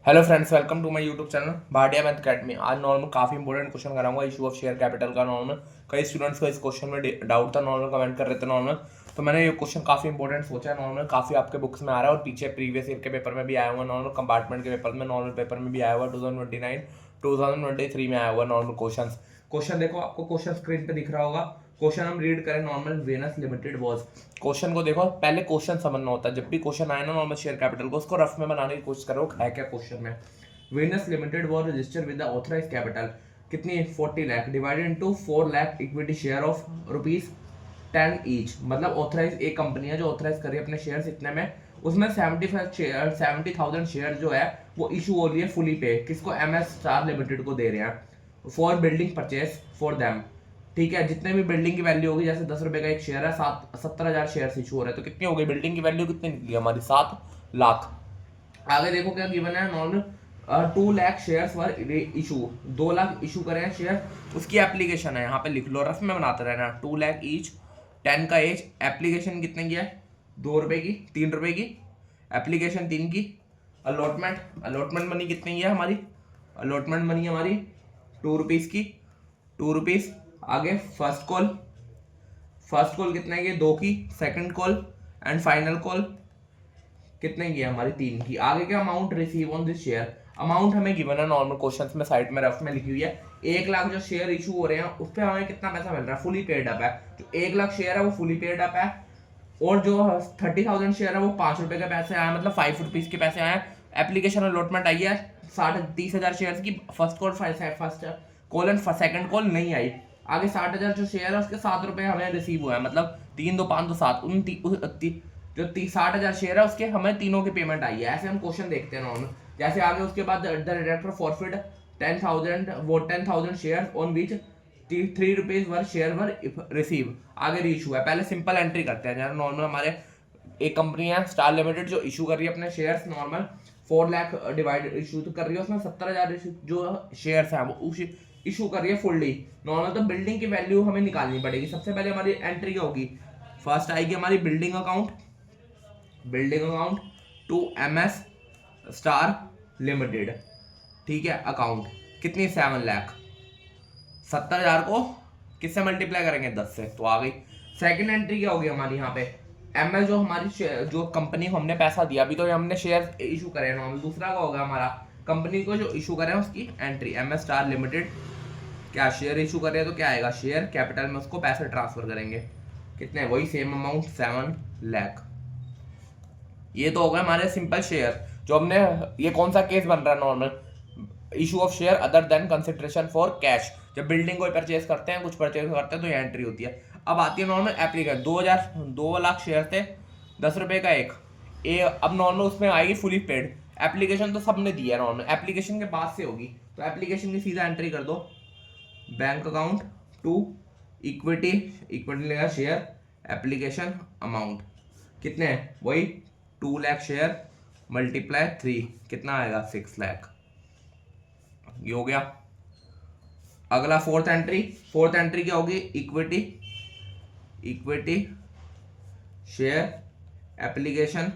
Hello friends, welcome to my YouTube channel Bhatia math academy. आज normal काफ़ी important question कराऊंगा issue of share capital का। Normal कई students को इस क्वेश्चन में डाउट था, नॉर्मल कमेंट कर रहे थे नॉर्मल। तो मैंने ये क्वेश्चन काफ़ी इंपॉर्टेंट सोचा है। नॉर्मल काफ़ी आपके बुक्स में आ रहा है और पीछे प्रीवियस ईयर के पेपर में भी आया हुआ, नॉर्मल कंपार्टमेंट के पेपर में, नॉर्मल पेपर में भी आया हुआ 2029 2023 में आया हुआ नॉर्मल क्वेश्चन देखो, आपको क्वेश्चन स्क्रीन पे दिख रहा होगा। क्वेश्चन हम रीड करें। Normal Venus limited was, question को देखो, पहले क्वेश्चन समझना होता है। जब भी क्वेश्चन आए ना नॉर्मल शेयर कैपिटल को, उसको रफ में बनाने की कोशिश करो है क्या क्वेश्चन में। Venus limited was registered with the authorised capital कितनी 40 lakh divided into 4 lakh equity share of rupees 10 each. मतलब ऑथराइज एक कंपनी है जो ऑथराइज कर रही है अपने शेयर्स इतने में, उसमें 70,000 शेयर जो है वो इशू हो रही है फुली पे। किसको? MS स्टार लिमिटेड को दे रहे हैं for building purchase for them. ठीक है, जितने भी बिल्डिंग की वैल्यू होगी, जैसे 10 रुपए का एक शेयर है, 70,000 शेयर इशू हो रहे हैं, तो कितनी हो गई बिल्डिंग की वैल्यू? कितनी निकली हमारी? 7 लाख। आगे देखो क्या गिवन है। नॉर्मल 2 लाख शेयर्स वर इशू, 2 लाख इशू करे हैं शेयर। उसकी एप्लीकेशन है, यहाँ पे लिख लो, रफ में बनाते रहना। 2 लाख ईच, 10 का एज। एप्लीकेशन कितने की है? 2 रुपए की, 3 रुपए की एप्लीकेशन, 3 की। अलॉटमेंट मनी कितनी है हमारी? अलॉटमेंट मनी हमारी 2 रुपीज़ की, 2 रुपीज़। आगे फर्स्ट कॉल कितने की? 2 की। Second call and final call कितने की है हमारी? 3 की। आगे क्या? Amount receive on this share. Amount हमें गिवन है नॉर्मल क्वेश्चंस में, साइड में रफ में लिखी हुई है। 1 लाख जो शेयर इशू हो रहे हैं उस पर हमें कितना पैसा मिल रहा है? फुली पेड अप है। जो 1 लाख शेयर है वो फुली पेड अप है, और जो 30,000 शेयर है वो 5 रुपए के पैसे आए, मतलब 5 रुपीज के पैसे आए। एप्लीकेशन अलॉटमेंट आई है 30,000 शेयर की। First call and second call नहीं आई। आगे 60,000 जो शेयर है उसके 7 रुपए हमें रिसीव हुआ है, मतलब 3 2 5 2 7 जो 60,000 शेयर है उसके हमें तीनों की पेमेंट आई है। ऐसे हम क्वेश्चन देखते हैं नॉर्मल। जैसे आगे उसके बाद the director forfeit 10,000 share on which 3 rupees were share were receive. आगे रीइशू है, पहले सिंपल एंट्री करते हैं। जैसे नॉर्मल हमारे एक कंपनी है स्टार लिमिटेड जो इशू कर रही है अपने shares, normal 4 lakh divide issue तो कर रही है, उसमें 70,000 जो शेयर्स हैं वो इशू कर रही है फुल्ली। नॉर्मल तो बिल्डिंग की वैल्यू हमें निकालनी पड़ेगी। सबसे पहले हमारी एंट्री क्या होगी? फर्स्ट आएगी हमारी building account to MS star limited. ठीक है, अकाउंट कितनी? 7 लाख। 70,000 को किससे मल्टीप्लाई करेंगे? 10 से, तो आ गई। सेकंड एंट्री क्या होगी हमारी यहाँ पे? MS जो हमारी जो कंपनी को हमने पैसा दिया, अभी तो हमने शेयर इशू करे हैं नॉर्मल। दूसरा का होगा हमारा कंपनी को जो इशू करे हैं उसकी एंट्री। MS स्टार लिमिटेड क्या शेयर इशू कर रहे हैं, तो क्या आएगा? शेयर कैपिटल में उसको पैसे ट्रांसफर करेंगे। कितने? वही सेम अमाउंट 7 लाख। ये तो हो गए हमारे सिंपल शेयर जो हमने। ये कौन सा केस बन रहा है? Normal issue of share other than consideration for cash. जब बिल्डिंग को परचेज करते हैं, कुछ परचेज करते हैं, तो ये एंट्री होती है। अब आती है नॉर्मल एप्लीकेशन। 2 लाख शेयर थे, 10 रुपए का एक। अब नॉर्मल उसमें आएगी फुली पेड। एप्लीकेशन तो सबने दी है, नॉर्मल एप्लीकेशन के बाद से होगी, तो एप्लीकेशन की सीधा एंट्री कर दो। बैंक अकाउंट टू इक्विटी लेगा शेयर, एप्लीकेशन अमाउंट कितने? वही 2 लाख शेयर मल्टीप्लाई 3, कितना आएगा? 6 लाख। ये हो गया। अगला फोर्थ एंट्री क्या होगी? Equity share application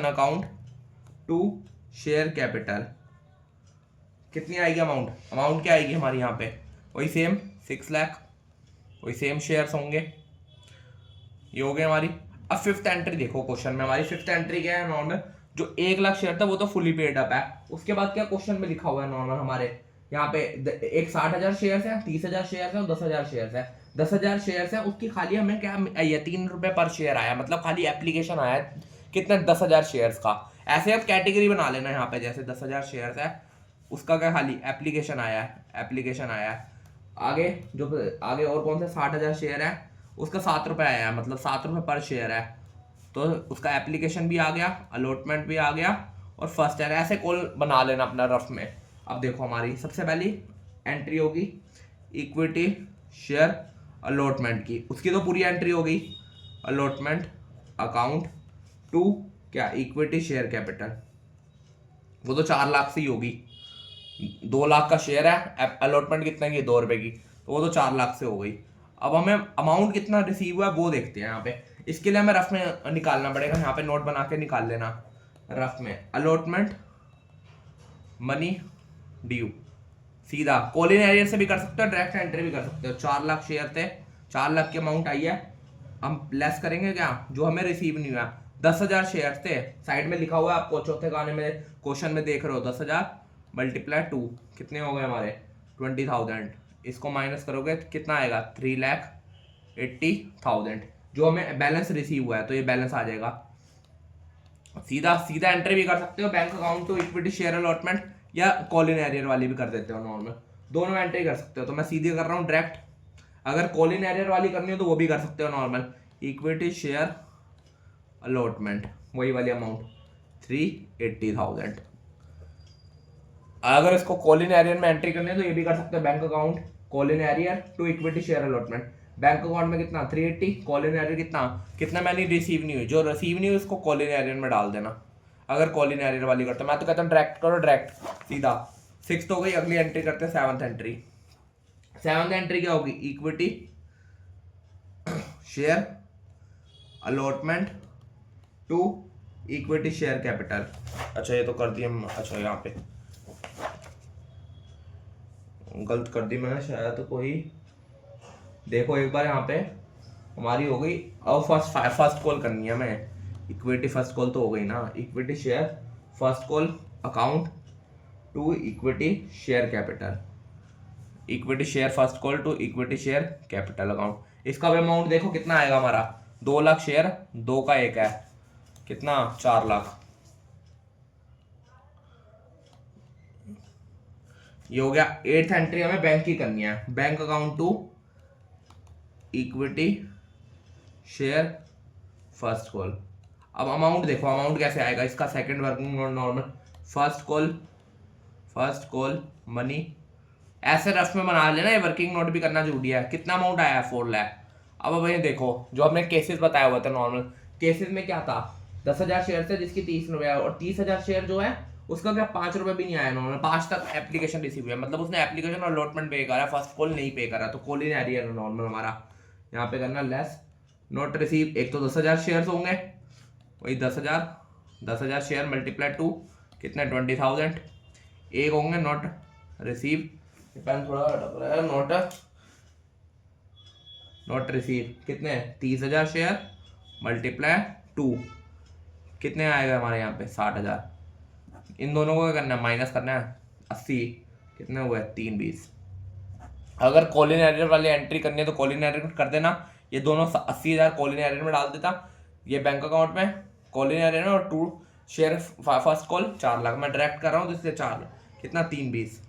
account to share capital. कितनी आएगी अमाउंट क्या आएगी हमारी यहाँ पे? वही सेम 6 लाख, वही सेम शेयर्स होंगे। ये हो गई हमारी। अब फिफ्थ एंट्री देखो क्वेश्चन में हमारी। फिफ्थ एंट्री क्या है? नॉर्मल जो 1 लाख शेयर था वो तो फुली पेड अप है। उसके बाद क्या क्वेश्चन में लिखा हुआ है नॉर्मल हमारे यहाँ पे? एक 60,000 शेयर है, 30,000 शेयर है और 10,000 शेयर है। 10,000 शेयर है उसकी खाली हमें क्या आई है? 3 रुपए पर शेयर आया, मतलब खाली एप्लीकेशन आया है। कितने? 10,000 शेयर का। ऐसे अब कैटेगरी बना लेना यहाँ पे, जैसे 10,000 शेयर है उसका क्या खाली एप्लीकेशन आया है। आगे और कौन से 60,000 शेयर है उसका 7 रुपये आया है, मतलब 7 रुपये पर शेयर है, तो उसका एप्लीकेशन भी आ गया, अलॉटमेंट भी आ गया, और फर्स्ट है। ऐसे कॉल बना लेना अपना रफ में। अब देखो हमारी सबसे पहली एंट्री होगी इक्विटी शेयर अलॉटमेंट की, उसकी तो पूरी एंट्री होगी। अलॉटमेंट अकाउंट टू क्या? इक्विटी शेयर कैपिटल, वो तो 4 लाख से ही होगी। 2 लाख का शेयर है, अलॉटमेंट कितने की? 2 रुपए की, तो वो तो 4 लाख से हो गई। अब हमें अमाउंट कितना रिसीव हुआ है वो देखते हैं यहाँ पे। इसके लिए हमें रफ में निकालना पड़ेगा, यहाँ पे नोट बना के निकाल लेना। रफ में अलॉटमेंट मनी ड्यू, सीधा कॉलिन एरियर से भी कर सकते हो, डायरेक्ट एंट्री भी कर सकते हो। 4 लाख शेयर थे, 4 लाख की अमाउंट आई है, हम लेस करेंगे क्या जो हमें रिसीव नहीं हुआ। 10,000 शेयर थे, साइड में लिखा हुआ है आपको चौथे गाने में क्वेश्चन में देख रहे हो, 10,000 मल्टीप्लाई 2 कितने हो गए हमारे 20,000। इसको माइनस करोगे तो कितना आएगा 3,80,000 जो हमें बैलेंस रिसीव हुआ है, तो ये बैलेंस आ जाएगा। सीधा सीधा एंट्री भी कर सकते हो bank account to equity share allotment, या कॉलिन एरियर वाली भी कर देते हो नॉर्मल, दोनों एंट्री कर सकते हो। तो मैं सीधी कर रहा हूँ डायरेक्ट, अगर कॉलिन एरियर वाली करनी हो तो वो भी कर सकते हो नॉर्मल, इक्विटी शेयर अलॉटमेंट वही वाली अमाउंट 380,000। अगर इसको कॉलिन एरियर में एंट्री करनी है तो ये भी कर सकते हो, bank account call in arrear to equity share allotment. Bank account में कितना 380, कॉलिन एरियर कितना कितना मैंने रिसीव नहीं हुई, जो रिसीव नहीं हुई उसको कॉलिन एरियर में डाल देना। अगर कॉलिन एरियर वाली करते मैं तो कहता हूँ डायरेक्ट करो, डायरेक्ट सीधा। 6th हो गई, अगली एंट्री करते हैं 7th एंट्री। 7th एंट्री क्या होगी, equity share allotment to equity share capital. अच्छा ये तो कर दिया, अच्छा यहाँ पे गलत कर दी मैंने शायद, तो कोई देखो एक बार यहाँ पे हमारी हो गई। अब फर्स्ट कॉल करनी है हमें, इक्विटी फर्स्ट कॉल तो हो गई ना, equity share first call account to equity share capital, equity share first call to equity share capital account. इसका भी अमाउंट देखो कितना आएगा हमारा, 2 लाख शेयर, 2 का 1 है कितना 4 लाख, ये हो गया। 8th एंट्री हमें बैंक की करनी है, bank account to equity share first call. अब अमाउंट देखो, अमाउंट कैसे आएगा इसका, second working note normal, first call money, ऐसे रफ में बना लेना, ये वर्किंग नोट भी करना जरूरी है। कितना अमाउंट आया है 4 लाख। अब भाई देखो जो हमने केसेस बताया हुआ था नॉर्मल केसेस में क्या था, 10,000 शेयर थे जिसकी 30 रुपये, और 30,000 शेयर जो है उसका क्या 5 रुपये भी नहीं आया नॉर्मल, 5 तक एप्लीकेशन रिसीव हुआ, मतलब उसने एप्लीकेशन और अलॉटमेंट पे करा, फर्स्ट कॉल नहीं पे करा, तो कॉल इन एरियर नॉर्मल हमारा यहाँ पे करना लेस नॉट रिसीव। एक तो 10,000 शेयर होंगे, वही 10,000 शेयर मल्टीप्लाई 2 कितने 20,000, एक होंगे नॉट रिसीव, पेन थोड़ा अटक रहा है, नॉट रिसीव कितने 30,000 शेयर मल्टीप्लाई 2 कितने आएगा हमारे यहाँ पे 60,000। इन दोनों को क्या करना है, माइनस करना है 80, कितने हुए 320। अगर कॉलिन एरियर वाली एंट्री करनी है तो कॉलिन एरियर कर देना, ये दोनों 80,000 कॉलिन एरियर में डाल देता, ये बैंक अकाउंट में कॉलिन एरियर में, और 2 शेयर फर्स्ट कॉल 4 लाख, मैं डायरेक्ट कर रहा हूँ तो इसलिए 4 कितना 320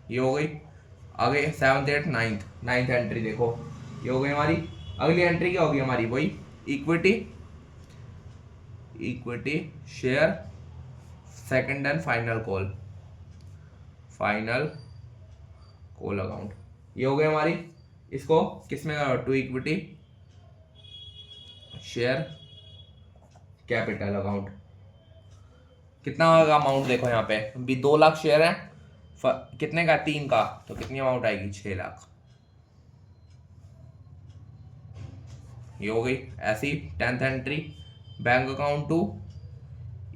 ये हो गई। आगे 7th 8th 9th एंट्री देखो ये हो गई हमारी। अगली एंट्री क्या होगी हमारी, वही equity share second and final call account, ये हो गई हमारी। इसको किसमें to equity share capital account. कितना होगा अमाउंट देखो यहाँ पे भी 2 लाख शेयर है, कितने का 3 का, तो कितनी अमाउंट आएगी 6 लाख, ये हो गई। ऐसी 10th entry bank account to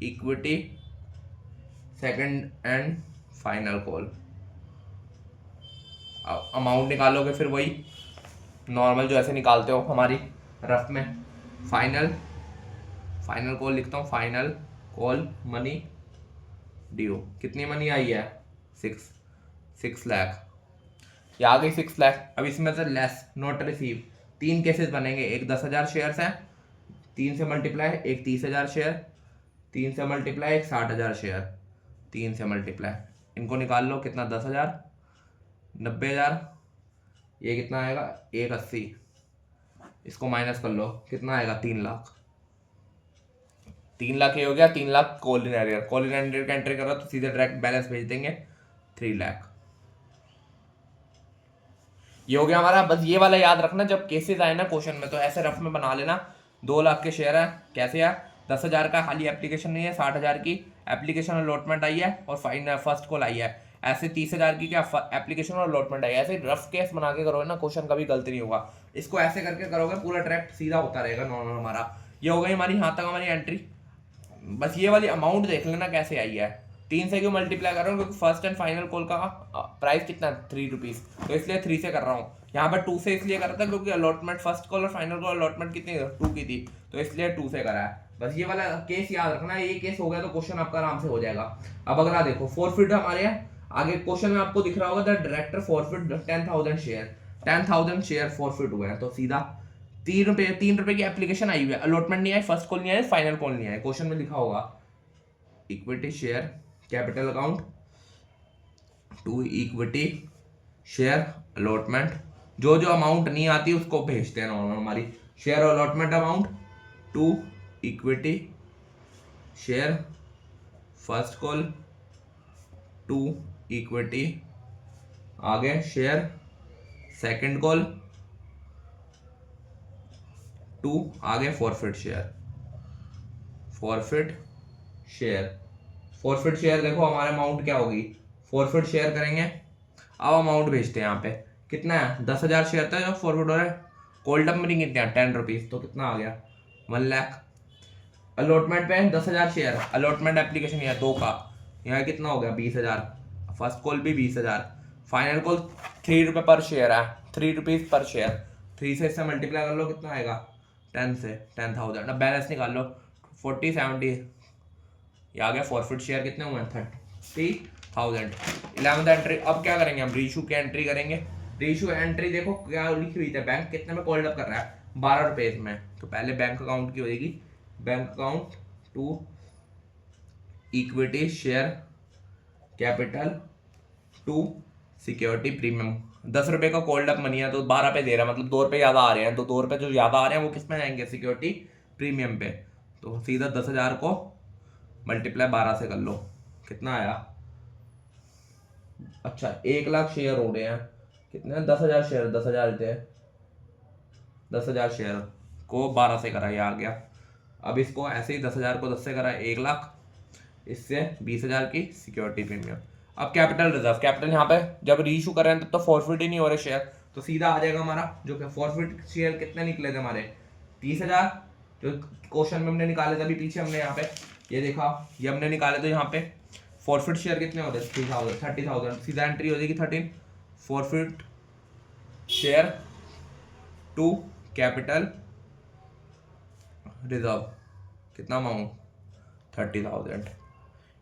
equity second and final call, amount निकालोगे फिर वही नॉर्मल जो ऐसे निकालते हो हमारी रफ में, फाइनल कॉल लिखता हूँ, फाइनल कॉल मनी ड्यू, कितनी मनी आई है 6 लाख, ये आ गई 6 लाख। अब इसमें से लेस नॉट रिसीव 3 केसेस बनेंगे, एक 10,000 शेयर्स हैं 3 से मल्टीप्लाई, एक 30,000 शेयर 3 से मल्टीप्लाई, एक 60,000 शेयर 3 से मल्टीप्लाई, इनको निकाल लो कितना 10,000 90,000, ये कितना आएगा 180, इसको माइनस कर लो कितना आएगा 3 लाख, 3 लाख ये हो गया। 3 लाख कॉलिन एरियर का एंट्री करो तो सीधे डायरेक्ट बैलेंस भेज देंगे 3 लाख, ये हो गया हमारा। बस ये वाला याद रखना जब केसेस आए ना क्वेश्चन में तो ऐसे रफ में बना लेना। 2 लाख के शेयर है, कैसे है 10,000 का खाली एप्लीकेशन नहीं है, 60,000 की एप्लीकेशन अलॉटमेंट आई है और फाइनल फर्स्ट कॉल आई है। ऐसे 30,000 की क्या एप्लीकेशन और अलॉटमेंट है, ऐसे रफ केस बना के करोगे ना क्वेश्चन कभी गलती नहीं होगा। इसको ऐसे करके करोगे पूरा ट्रैक सीधा होता रहेगा नॉर्मल हमारा। ये हो गई हमारी यहाँ तक हमारी एंट्री। बस ये वाली अमाउंट देख लेना कैसे आई है। 3 से क्यों मल्टीप्लाई कर रहा हूँ, क्योंकि फर्स्ट एंड फाइनल कॉल का प्राइस कितना है 3 रुपीज़, तो इसलिए 3 से कर रहा हूँ। यहाँ पर 2 से इसलिए कर रहा था क्योंकि अलॉटमेंट फर्स्ट कॉल और फाइनल कॉल अलॉटमेंट कितनी 2 की थी, तो इसलिए 2 से करा है। बस ये वाला केस याद रखना, ये केस हो गया तो क्वेश्चन आपका आराम से हो जाएगा। अब अगला देखो फॉरफिट हमारे यहाँ आगे क्वेश्चन में आपको दिख रहा होगा the director forfeit 10,000 share, 10,000 share forfeit हुए हैं, तो सीधा 3 रुपए की एप्लीकेशन आई हुई है, अलॉटमेंट नहीं आई, फर्स्ट कॉल नहीं आई, फाइनल कॉल नहीं आई। क्वेश्चन में लिखा होगा equity share capital account to equity share allotment, जो जो अमाउंट नहीं आती उसको भेजते हैं नॉर्मल हमारी। Share allotment amount to equity share first call to equity, आगे शेयर सेकंड कॉल टू, आगे forfeit share, forfeit share, forfeit share देखो हमारे अमाउंट क्या होगी, फॉरफिट शेयर करेंगे। अब अमाउंट भेजते हैं यहाँ पे कितना है 10,000 शेयर था जो फॉरवर्ड हो रहा है, कोल्ड अप में कितने 10 रुपीज़, तो कितना आ गया 1 लाख। अलॉटमेंट पे 10,000 शेयर, अलॉटमेंट एप्लीकेशन यहाँ 2 का, यहाँ कितना हो गया 20,000, फर्स्ट कॉल भी 20,000, फाइनल कॉल 3 रुपये पर शेयर है, 3 रुपीज़ पर शेयर, 3 से इससे मल्टीप्लाई कर लो कितना आएगा 10 से 10,000। अब बैलेंस निकाल लो 40 70, ये आ गया फॉरफिट शेयर कितने हुए 30,000। 11th entry. अब क्या करेंगे हम रीशू की एंट्री करेंगे। रीशू एंट्री देखो क्या लिखी हुई है, बैंक कितने में कॉल्ड अप कर रहा है 12 रुपये में, तो पहले बैंक अकाउंट की होगी, bank account to equity share capital to security premium, 10 रुपये का कॉल्ड अप मनी है तो 12 पे दे रहा है, मतलब 2 रुपये ज़्यादा आ रहे हैं, तो 2 रुपये जो ज़्यादा आ रहे हैं वो किस में जाएंगे सिक्योरिटी प्रीमियम पे, तो सीधा 10,000 को मल्टीप्लाई 12 से कर लो कितना आया, अच्छा 1 लाख शेयर हो रहे हैं, कितने 10,000 शेयर, 10,000 थे, 10,000 शेयर को 12 से करा, ये आ गया। अब इसको ऐसे ही 10,000 को 10 से करा 1 लाख, इससे 20,000 की सिक्योरिटी प्रीमियम। अब कैपिटल रिजर्व, कैपिटल यहाँ पे जब रीइशू कर रहे हैं तब तो फॉरफिट ही नहीं हो रहे शेयर, तो सीधा आ जाएगा हमारा जो कि फॉरफिट शेयर कितने निकले थे हमारे 30,000, जो क्वेश्चन में हमने निकाले थे अभी पीछे हमने यहाँ पे ये देखा, ये हमने निकाले थे यहाँ पे फॉरफिट शेयर कितने होते हैं 30,000, सीधा एंट्री हो जाएगी 13 forfeit share to capital reserve, कितना अमाउंट 30,000।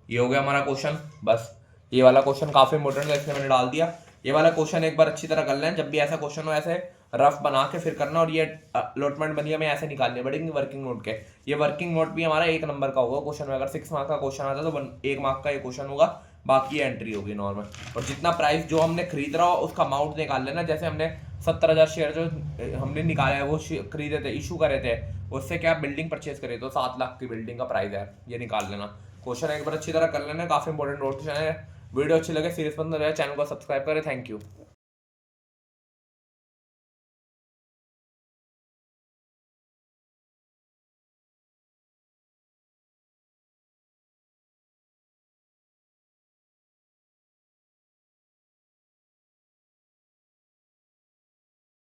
ये हो गया हमारा क्वेश्चन। बस ये वाला क्वेश्चन काफ़ी इंपॉर्टेंट है इसलिए मैंने डाल दिया। ये वाला क्वेश्चन एक बार अच्छी तरह कर लें, जब भी ऐसा क्वेश्चन हो ऐसे रफ बना के फिर करना, और ये अलॉटमेंट बनी हमें ऐसे निकालने पड़ेंगे वर्किंग नोट के। ये वर्किंग नोट भी हमारा 1 नंबर का होगा क्वेश्चन में, अगर 6 मार्क का क्वेश्चन आता है तो 1 मार्क का ये क्वेश्चन होगा, बाकी एंट्री होगी नॉर्मल। और जितना प्राइस जो हमने खरीद रहा हो उसका अमाउंट निकाल लेना, जैसे हमने 70,000 शेयर जो हमने निकाला है वो खरीदे थे, इशू करे थे, उससे क्या बिल्डिंग परचेज करे तो 7 लाख की बिल्डिंग का प्राइस है, ये निकाल लेना। क्वेश्चन एक बार अच्छी तरह कर लेना, काफ़ी इंपॉर्टेंट क्वेश्चन है। वीडियो अच्छी लगे सीरीज पसंद रहे चैनल को सब्सक्राइब करें। Thank you.